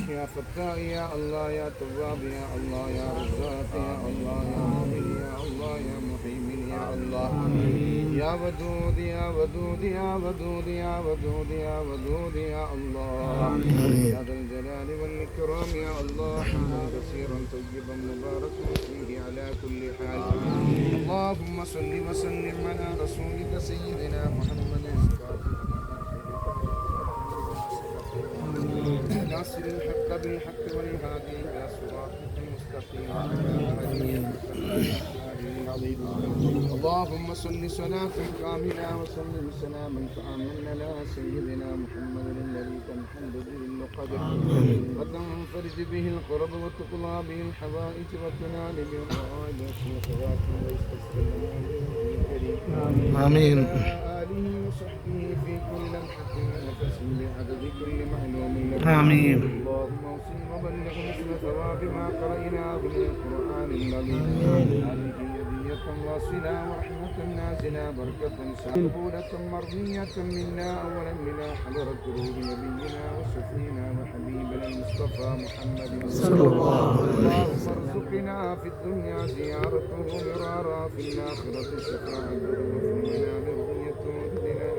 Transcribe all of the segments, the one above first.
يا فتاح يا الله يا تواب يا الله يا رزاق يا الله يا مؤمن يا الله يا محيمن يا الله يا ودود يا ودود يا ودود يا ودود يا ودود يا الله يا ذا الجلال والإكرام يا الله حمدا كثيرا طيبا مباركا فيه على كل حال اللهم صل وسلم على رسولك سيدنا محمد ناصر الحق بالحق والهادي الى صراطك المستقيم اللهم صل صلاة كاملة وسلم سلاما تأمن على سيدنا محمد الذي تنحل به القدر وتنفرج به القرب وتقضى به الحوائج وتنال به الرغائب والشفاعات ويستسقي آمين آله وصحبه في كل لمحة ونفس بعدد كل معلوم لك آمين اللهم اوصل وبلغ مثل ثواب ما قرأناه من القرآن العظيم هدية واصلة ورحمة نازلة بركة سابقة مرضية منا أولا إلى حضرة روح نبينا وشفينا وحبيبنا المصطفى محمد صلى الله عليه وسلم اللهم ارزقنا في الدنيا زيارته مرارا في الآخرة شفاعته وفي المنام رؤيته بنا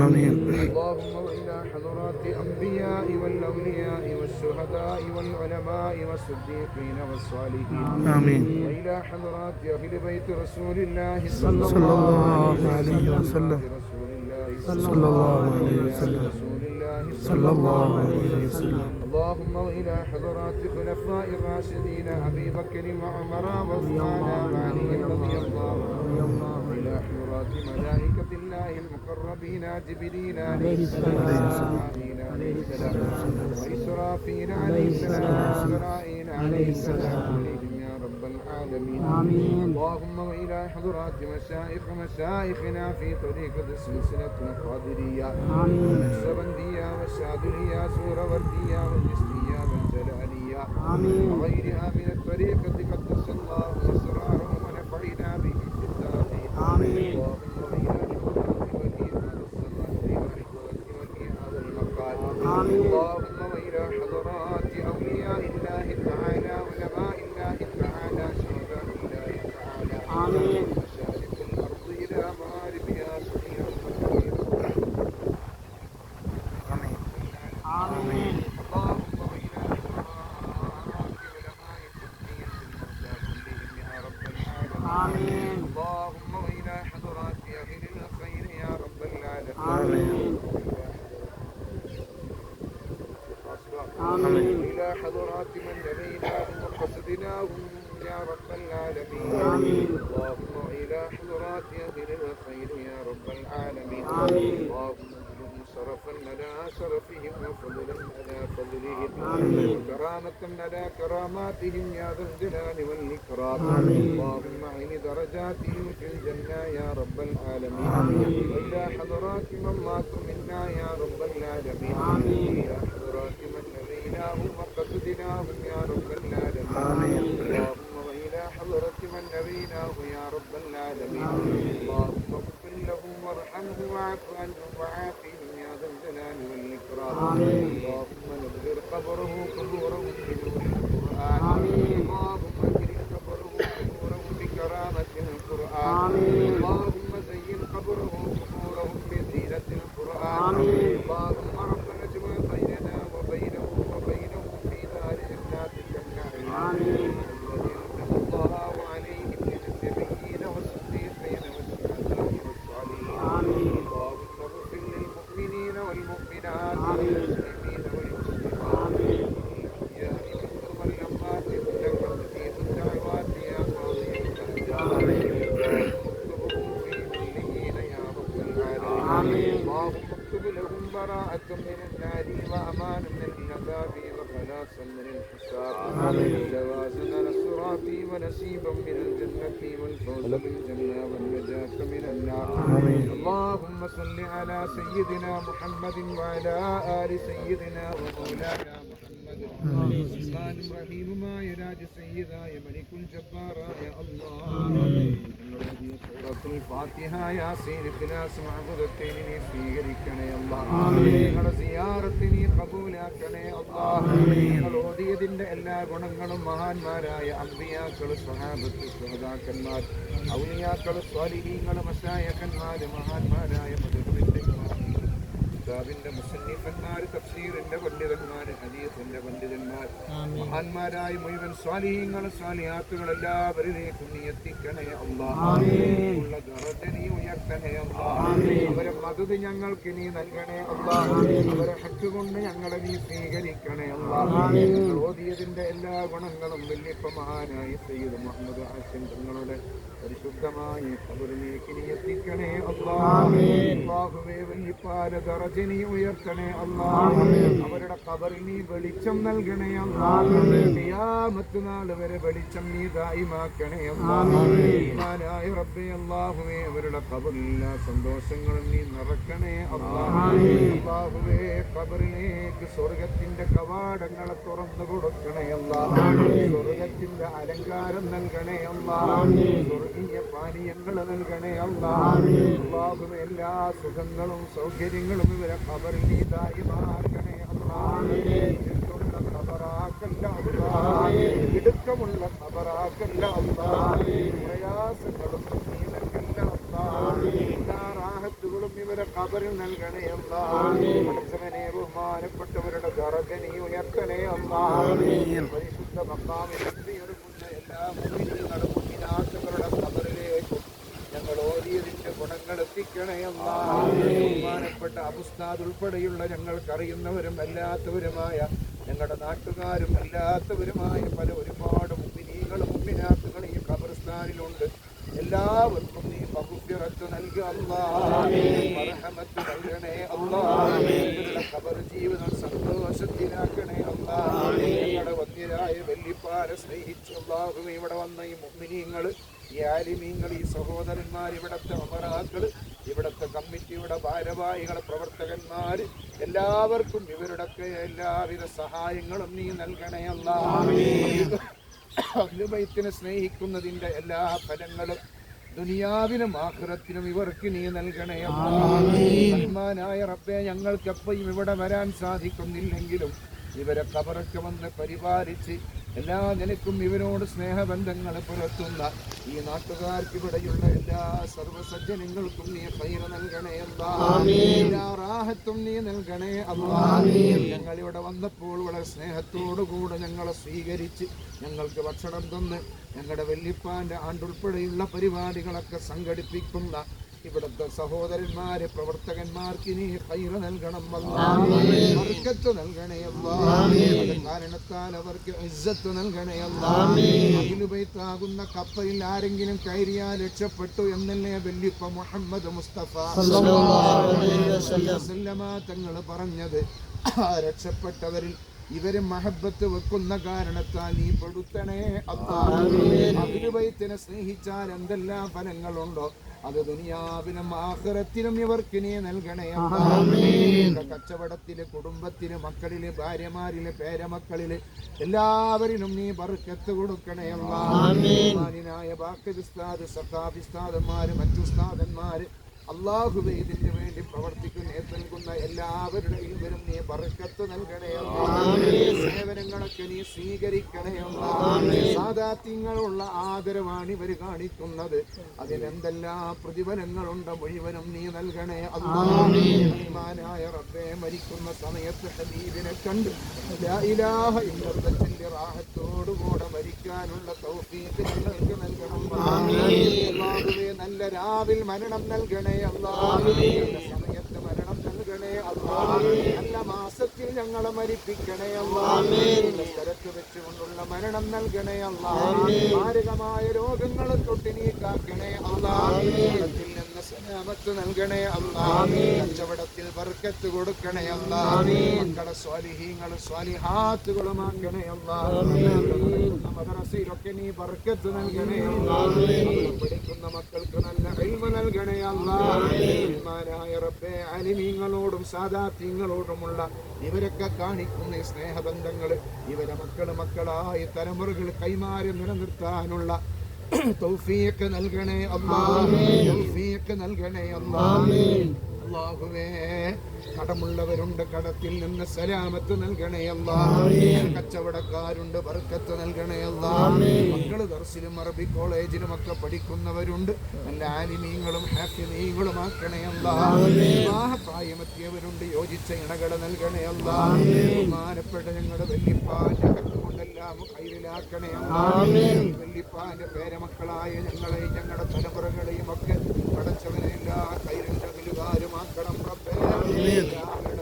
آمين اللهم وإلى حضرات الأنبياء والأولياء والشهداء والعلماء والصديقين والصالحين آمين وإلى حضرات أهل بيت رسول الله صلى الله عليه وسلم صلى الله عليه وسلم صلى الله عليه وسلم اللهم وإلى حضرات خلفاء الراشدين أبي بكر وعمر وعثمان وعلي رضي الله عنهم وإلى حضرات ملائكة الله المقربين جبريل عليه السلام وإسرافيل عليه السلام وإسرائيل عليه السلام يا رب العالمين آمين اللهم وإلى حضرات مشايخنا في طريقة السلسلة القادرية السبندية والشاذلية سورة والجسمية والجلالية وغيرها من الطريقة قدس الله أسرارهم ونفعنا به في الدارين آمين اللهم وإلى حضرات أولياء الله تعالى علماء الله تعالى شهداء الله تعالى آمين مشارق الأرض إلى مغاربها صغير الخير آمين آمين اللهم وإلى حضرات علماء التقنية المرضى كلهم يا رب العالمين آمين اللهم وإلى حضرات أهل الخير يا رب العالمين آمين آمين إلى حضرات من نبيناهم وقصدناهم يا رب العالمين آمين اللهم إلى حضرات أهل الخير يا رب العالمين آمين اللهم اجعلهم شرفا على شرفهم وفضلا على فضلهم وكرامة على كراماتهم يا ذا الجلال والإكرام اللهم أعن درجاتهم في الجنة يا رب العالمين وإلى حضرات من ماتوا منا يا رب العالمين إلى حضرات من نبيناهم وقصدناهم يا رب العالمين اللهم وإلى حضرة من نبيناه يا رب العالمين اللهم اغفر لهم وارحمهم واعف عنهم وعافهم يا ذا الجلال والإكرام اللهم نبذر قبورهم بنور القرآن اللهم اكرم قبورهم بكرامة القرآن اللهم زين قبورهم بزينة القرآن اللهم ربنا اجمع بيننا وبينهم في دار جناتك النعيم الله وعليهم من النبيين والصديقين والشهداء والصالحين اللهم اغفر للمؤمنين والمؤمنات والمسلمين والمسلمات الأحياء منهم والأموات إنك مجيب الدعوات يا قاضي الحاجات اكتبهم في عليين يا رب العالمين اللهم اكتب لهم براءة من النار وأمان من العذاب وخلاصا من الحساب جوازا على الصراط ونسيبا من الجنة والفوز بالجنة والنجاة من النار اللهم صل على سيدنا محمد وعلى آل سيدنا ومولانا محمد റഹ്മാനും റഹീമുമായ രാജസയ്യിദായ മലിക്കുൽ ജബ്ബാറായ അല്ലാഹ് സൂറത്തുൽ ഫാത്തിഹ യാസീൻ ഇഖ്ലാസ് മഅബൂദത്തിനെ നീ സ്വീകരിക്കണേ അല്ലാഹ് ഞങ്ങളുടെ സിയാറത്തിനെ ഖബൂലാക്കണേ അല്ലാഹ് ഞങ്ങൾ ഓതിയതിന്റെ എല്ലാ ഗുണങ്ങളും മഹാന്മാരായ അംബിയാക്കൾ സ്വഹാബത്ത് ശുഹദാക്കന്മാർ ഔലിയാക്കൾ സ്വാലിഹീങ്ങൾ മശായിഖന്മാർ മഹാന്മാരായ കിതാബിന്റെ മുസന്നിഫന്മാർ തഫ്സീറിന്റെ പണ്ഡിതന്മാർ ഹദീസിന്റെ പണ്ഡിതന്മാർ മഹാന്മാരായ മുഴുവൻ സ്വാലിഹീങ്ങൾ സ്വാലിഹാത്തുകൾ എല്ലാവരിലേക്കും നീ എത്തിക്കണേ അല്ലാഹ് ഉള്ള ദറജ നീ ഉയർത്തണേ അല്ലാഹ് അവരെ മദദ് ഞങ്ങൾക്ക് നീ നൽകണേ അല്ലാഹ് അവരെ ഹക്ക് കൊണ്ട് ഞങ്ങളെ നീ സ്വീകരിക്കണേ അല്ലാഹ് ഓതിയതിന്റെ എല്ലാ ഗുണങ്ങളും വല്യപ്പ മഹാനായ സയ്യിദ് മുഹമ്മദ് ഹാഷിം തങ്ങളുടെ പരിശുദ്ധമായ ഖബറിലേക്ക് നീ എത്തിക്കണേ അല്ലാഹ് അല്ലാഹുവേ വല്യപ്പാല ദറജ നീ ഉയർത്തണേ അല്ലാഹ് അവരുടെ ഖബറിൽ നീ വെളിച്ചം നൽകണേ അല്ലാഹ് ഖിയാമത്ത് നാൾ വരെ വെളിച്ചം നീ ദായിമാക്കണേ അല്ലാഹ് റഹ്മാനായ റബ്ബേ അല്ലാഹുവേ അവരുടെ ഖബറിൽ സന്തോഷങ്ങളും നീ നിറക്കണേ അല്ലാഹ് അല്ലാഹുവേ ഖബറിലേക്ക് സ്വർഗ്ഗത്തിന്റെ കവാടങ്ങളെ തുറന്നു കൊടുക്കണേ അല്ലാഹ് സ്വർഗ്ഗത്തിന്റെ അലങ്കാരം നൽകണേ അല്ലാഹ് സ്വർഗീയ പാനീയങ്ങൾ നൽകണേ അല്ലാഹ് അല്ലാഹുവേ എല്ലാ സുഖങ്ങളും സൗകര്യങ്ങളും ഇവരെ ഖബറിൽ നീ ദായിമാക്കണേ അല്ലാഹ് ഖബറാക്കല്ല അല്ലാഹ് ഇടുക്കമുള്ള ഖബറാക്കല്ല അല്ലാഹ് പ്രയാസങ്ങളും നീ നൽകല്ല അല്ലാഹ് എല്ലാ റാഹത്തുകളും ഇവരെ ഖബറിൽ നൽകണേ അല്ലാഹ് പഠിച്ചവനെ ബഹുമാനപ്പെട്ടവരുടെ ദറജ നീ ഉയർത്തണേ അല്ലാഹ് പരിശുദ്ധ മഖാമിൽ എത്തിയൊരുക്കുന്ന എല്ലാ മുഅ്മിനീങ്ങളും മുഅ്മിനാത്തുകളുടെ ഖബറിലേക്കും ഞങ്ങൾ ഓതിയതിന്റെ ഗുണങ്ങൾ എത്തിക്കണേ അല്ലാഹ് ബഹുമാനപ്പെട്ട അബുസ്താദ് ഉൾപ്പെടെയുള്ള ഞങ്ങൾക്കറിയുന്നവരും അല്ലാത്തവരുമായ ഞങ്ങളുടെ നാട്ടുകാരും അല്ലാത്തവരുമായ പല ഒരുപാട് മുഅ്മിനീകളും മുഅ്മിനാത്തുകളും ഈ ഖബർസ്ഥാനിലുണ്ട്. എല്ലാവർക്കും നീ മഗ്ഫിറത്ത് നൽകുക അല്ലാഹ്, മർഹമത്ത് നൽകണേ അല്ലാഹ്, ഇവരുടെ ഖബർ ജീവിതം സന്തോഷത്തിലാക്കണേ അല്ലാഹ്. ഞങ്ങളുടെ വന്യരായ വല്യപ്പാരെ സ്നേഹിച്ചു അല്ലാഹുവേ ഇവിടെ വന്ന ഈ മുഅ്മിനീങ്ങൾ, ഈ ആലിമീങ്ങൾ, ഈ സഹോദരന്മാർ, ഇവിടുത്തെ ഉമറാക്കൾ, ഇവിടുത്തെ കമ്മിറ്റിയുടെ ഭാരവാഹികൾ, പ്രവർത്തകന്മാർ, എല്ലാവർക്കും ഇവരുടെയൊക്കെ എല്ലാവിധ സഹായങ്ങളും നീ നൽകണേ അല്ലാഹ്. അഹ്ലു ബൈത്തിനെ സ്നേഹിക്കുന്നതിന്റെ എല്ലാ ഫലങ്ങളും ദുനിയാവിനും ആഖിറത്തിനും ഇവർക്ക് നീ നൽകണേ അല്ലാഹ്. റഹ്മാനായ റബ്ബേ, ഞങ്ങൾക്ക് എപ്പോഴും ഇവിടെ വരാൻ സാധിക്കുന്നില്ലെങ്കിലും ഇവരെ ഖബറൊക്കെ വന്ന് പരിപാലിച്ച് എല്ലാ നിലക്കും ഇവരോട് സ്നേഹബന്ധങ്ങൾ പുലർത്തുന്ന ഈ നാട്ടുകാർക്ക് ഇവിടെയുള്ള എല്ലാ സർവ്വസജ്ജനങ്ങൾക്കും നീ ഖൈർ നൽകണേ അല്ലാഹ്, എല്ലാ റാഹത്തും നീ നൽകണേ അല്ലാഹ്. ഞങ്ങൾ ഇവിടെ വന്നപ്പോൾ വളരെ സ്നേഹത്തോടുകൂടെ ഞങ്ങളെ സ്വീകരിച്ച് ഞങ്ങൾക്ക് ഭക്ഷണം തന്ന് ഞങ്ങളുടെ വല്യപ്പാന്റെ ആണ്ടുൾപ്പെടെയുള്ള പരിപാടികളൊക്കെ സംഘടിപ്പിക്കുന്ന ഇവിടുത്തെ സഹോദരന്മാരെ, പ്രവർത്തകന്മാർക്ക് നീ ഖൈർ നൽകണം അല്ലാഹ്, ബർക്കത്ത് നൽകണേ അല്ലാഹ്. കാരണത്താൽ അവർക്ക് ഇസ്സത്ത് നൽകണേ അല്ലാഹ്. അഹ്ലു ബൈത്താകുന്ന കപ്പയിൽ ആരെങ്കിലും കയറിയാൽ രക്ഷപ്പെട്ടു എന്നല്ലേ വല്യപ്പ മുഹമ്മദ് മുസ്തഫ സല്ലല്ലാഹു അലൈഹി വസല്ലമ തങ്ങൾ പറഞ്ഞത്. രക്ഷപ്പെട്ടവരിൽ ഇവര് മഹബത്ത് വെക്കുന്ന കാരണത്താൽ നീ പെടുത്തണേ അല്ലാഹ്. അഹ്ലു ബൈത്തിനെ സ്നേഹിച്ചാൽ എന്തെല്ലാം ഫലങ്ങളുണ്ടോ അത് ദുനിയാവിനും ആഖിറത്തിനും ഇവർക്ക് നീ നൽകണേ അല്ലാഹ്. കച്ചവടത്തില്, കുടുംബത്തില്, മക്കളില്, ഭാര്യമാരില്, പേരമക്കളില് എല്ലാവരിലും നീ ബർക്കത്ത് കൊടുക്കണേ അല്ലാഹ്. ബഹുമാന്യനായ ബാഖിർ ഉസ്താദ്, സഖാഫി ഉസ്താദന്മാര്, മറ്റു ഉസ്താദന്മാര്, അല്ലാഹുവേ ഇതിന് വേണ്ടി പ്രവർത്തിക്കുന്ന നൽകുന്ന എല്ലാവരുടെയും വരും നീ ബർക്കത്ത് നൽകണേ അല്ലാഹ്. സേവനങ്ങളൊക്കെ നീ സ്വീകരിക്കണേ അല്ലാഹ്. സാദാത്യങ്ങളുള്ള ആദരവാണ് ഇവർ കാണിക്കുന്നത്. അതിനെന്തെല്ലാം പ്രതിഫലങ്ങളുണ്ട് മുഴുവനും നീ നൽകണേ അല്ലാഹ്. റഹ്മാനായ റബ്ബേ, മരിക്കുന്ന സമയത്ത് ഹബീബിനെ കണ്ട് ലാ ഇലാഹ ഇല്ലല്ലാഹ് റാഹത്തോടുകൂടെ മരിക്കാനുള്ള തൗഫീഖ് ഞങ്ങൾക്ക് നൽകണം അല്ലാഹുവേ. നല്ല രാവിൽ മരണം നൽകണേ അല്ലാഹ്. സമയത്ത് മരണം നൽകണേ അല്ലാഹ്. നല്ല മാസത്തിൽ ഞങ്ങളെ മരിപ്പിക്കണേ അല്ലാഹ്. സ്ഥലത്ത് വെച്ചുകൊണ്ടുള്ള മരണം നൽകണേ അല്ലാഹ്. മാരകമായ രോഗങ്ങളെ തൊട്ട് നീ കാക്കണേ അല്ലാഹ്. സലാമത്ത് നൽകണേ അല്ലാ. കച്ചവടത്തിൽ ബർക്കത്ത് കൊടുക്കണേ അല്ലാ. മക്കളെ സ്വാലിഹീങ്ങളും സ്വാലിഹാത്തുകളുമാക്കണേ അല്ലാ. മദ്രസയിലൊക്കെ നീ ബർക്കത്ത് നൽകണേ അല്ലാ. പഠിക്കുന്ന മക്കൾക്ക് നല്ല ഇൽമ നൽകണേ അല്ലാ. റഹ്മാനായ റബ്ബേ, അലിമീങ്ങളോടും സാദാത്യങ്ങളോടുമുള്ള ഇവരൊക്കെ കാണിക്കുന്ന ഈ സ്നേഹബന്ധങ്ങൾ ഇവരെ മക്കളായ തലമുറകൾ കൈമാറി നിലനിർത്താനുള്ള തൗഫീഖ് നൽകണേ അല്ലാ. തൗഫീഖ് നൽകണേ അല്ലാ. അല്ലാഹുവേ, കടമുള്ളവരുണ്ട്, കടത്തിൽ നിന്ന് സലാമത്ത് നൽകണേ അല്ലാ. കച്ചവടക്കാരുണ്ട്, ബർക്കത്ത് നൽകണേ അല്ലാ. മക്കള് ദർസിലും അറബി കോളേജിലും ഒക്കെ പഠിക്കുന്നവരുണ്ട്, നല്ല ആലിമീങ്ങളും ഹാഫിദീങ്ങളും ആക്കണേ അല്ലാ. വിവാഹപ്രായമെത്തിയവരുണ്ട്, യോജിച്ച ഇണകളെ നൽകണേ അല്ലാ. ബഹുമാനപ്പെട്ട ഞങ്ങളുടെ വല്യപ്പാന്റെ ഹക്കുകൊണ്ടെല്ലാം ഖൈറിലാക്കണേ അല്ലാ. വല്യപ്പാന്റെ പേരമക്കളായ ഞങ്ങളെയും ഞങ്ങളുടെ തലമുറകളെയും ഒക്കെ പടച്ചവനെ എല്ലാ ഖൈറിന്റെ ാക്കണം റബ്ബേ.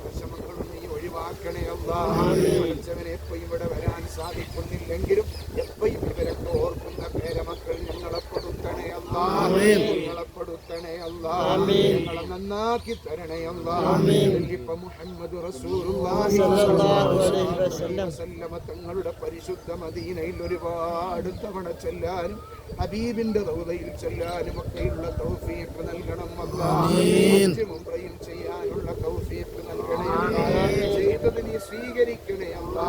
വിഷമങ്ങളും നീ ഒഴിവാക്കണേ അല്ലാ. പഠിച്ചവനെ എപ്പോഴും ഇവിടെ വരാൻ സാധിക്കുന്നില്ലെങ്കിലും എപ്പോഴും ഇവരൊക്കെ ഓർക്കുന്ന പേരമക്കൾ ഞങ്ങളെ കൊടുത്തണേ അല്ലാ. ഞങ്ങളെ കൊടുത്തണേ അല്ലാ. ഞങ്ങളെ നന്നാക്കി തരണേ അല്ലാ. ഇപ്പൊ മുഹമ്മദ് റസൂലുള്ളാഹി സ്വല്ലല്ലാഹു അലൈഹി വസല്ലം തങ്ങളുടെ പരിശുദ്ധ മദീനയിൽ ഒരുപാട് തവണ ചെല്ലാനും ഹബീബിന്റെ റൗദയിൽ ചെല്ലാനും ഒക്കെയുള്ള തൗഫീഖ് നൽകണം അല്ലാ. ഉംറയും ചെയ്യാനുള്ള തൗഫീഖ് നൽകണേ അല്ലാ. ചെയ്തത് നീ സ്വീകരിക്കണേ അല്ലാ.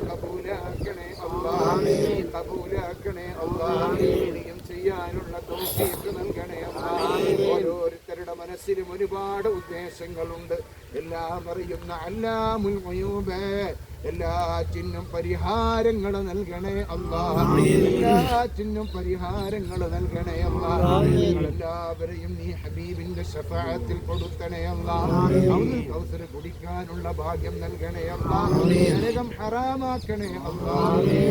കബൂലാക്കണേ അല്ലാ. കബൂലാക്കണേ അല്ലാ. ഇനിയും ചെയ്യാനുള്ള തൗഫീഖ് നൽകണേ അല്ലാ. ഓരോരുത്തരുടെ മനസ്സിലും ഒരുപാട് ഉദ്ദേശങ്ങളുണ്ട്. എല്ലാം അറിയുന്ന അല്ലാമുൽ ഗുയൂബ്, എല്ലാറ്റിനും പരിഹാരങ്ങൾ നൽകണേ അല്ലാ. എല്ലാറ്റിനും പരിഹാരങ്ങൾ നൽകണേ അല്ലാ. എല്ലാവരെയും നീ ഹബീബിന്റെ ശഫാഅത്തിൽ കൊടുത്തണേ അല്ലാ. കൗസർ കുടിക്കാനുള്ള ഭാഗ്യം നൽകണേ അല്ലാ. നരകം ഹറാമാക്കണേ അല്ലാ.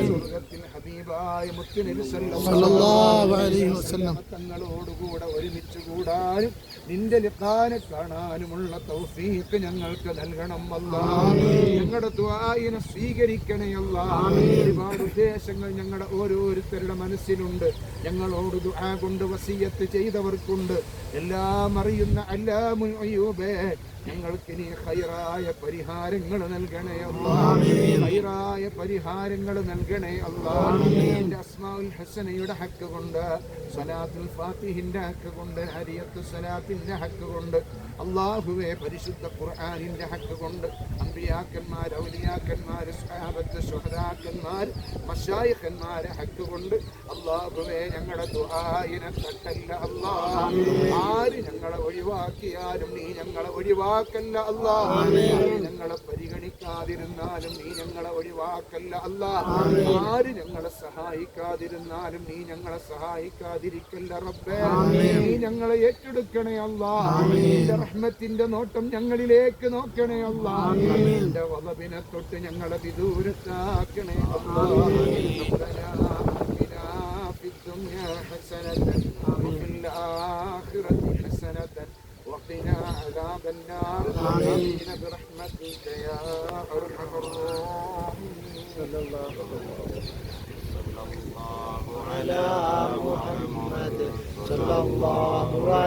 സ്വർഗ്ഗത്തിൽ ഹബീബായ മുത്തുനബി സല്ലല്ലാഹു അലൈഹി വസല്ലം തങ്ങളോടുകൂടെ ഒരുമിച്ച് കൂടാനും നിന്റെ ലിഖാനെ കാണാനുമുള്ള തൗഫീഖ് ഞങ്ങൾക്ക് നൽകണം അല്ലാ. ഞങ്ങളുടെ ദുആഇനെ സ്വീകരിക്കണേ അല്ലാ. ഒരുപാട് ഉദ്ദേശങ്ങൾ ഞങ്ങളുടെ ഓരോരുത്തരുടെ മനസ്സിലുണ്ട്. ഞങ്ങളോട് ദുആ കൊണ്ട് വസിയത്ത് ചെയ്തവർക്കുണ്ട്. എല്ലാം അറിയുന്ന അല്ലാമുൽ ഗുയൂബ്, ഞങ്ങൾക്ക് നീ ഖൈറായ പരിഹാരങ്ങൾ നൽകണേ അല്ലാ. ഖൈറായ പരിഹാരങ്ങൾ നൽകണേ അല്ലാ. നിന്റെ അസ്മാഉൽ ഹസനയുടെ ഹക്ക് കൊണ്ട്, സ്വലാത്തുൽ ഫാത്തിഹിന്റെ ഹക്ക് കൊണ്ട്, ഹരിയത്തു സ്വലാത്തിന്റെ ഹക്ക് കൊണ്ട്, അല്ലാഹുവേ പരിശുദ്ധ ഖുർആനിന്റെ ഹക്ക് കൊണ്ട്, അംബിയാക്കന്മാർ, ഔലിയാക്കന്മാർ, സ്വഹാബത്ത്, ശുഹദാക്കന്മാർ, മശായിഖന്മാരെ ഹക്ക് കൊണ്ട് അല്ലാഹുവേ ഞങ്ങളുടെ ദുആഇനെ തട്ടല്ല അല്ലാ. ആര് ഞങ്ങളെ ഒഴിവാക്കിയാലും നീ ഞങ്ങളെ ഒഴിവാക്കല്ല അല്ലാ. ഞങ്ങളെ പരിഗണിക്കാതിരുന്നാലും നീ ഞങ്ങളെ ഒഴിവാക്കല്ല അല്ലാ. ആര് ഞങ്ങളെ സഹായിക്കാതിരുന്നാലും നീ ഞങ്ങളെ സഹായിക്കാതിരിക്കല്ല റബ്ബേ. നീ ഞങ്ങളെ ഏറ്റെടുക്കണേ അല്ലാ. നിന്റെ റഹ്മത്തിന്റെ നോട്ടം ഞങ്ങളിലേക്ക് നോക്കണേ അല്ലാ. നിന്റെ വദബിനെ തൊട്ട് ഞങ്ങളെ വിദൂരത്താക്കണേ അല്ലാ. وفي الآخرة حسنة وقنا عذاب النار. آمين برحمتك يا أرحم الراحمين. صلى الله على محمد صلى الله عليه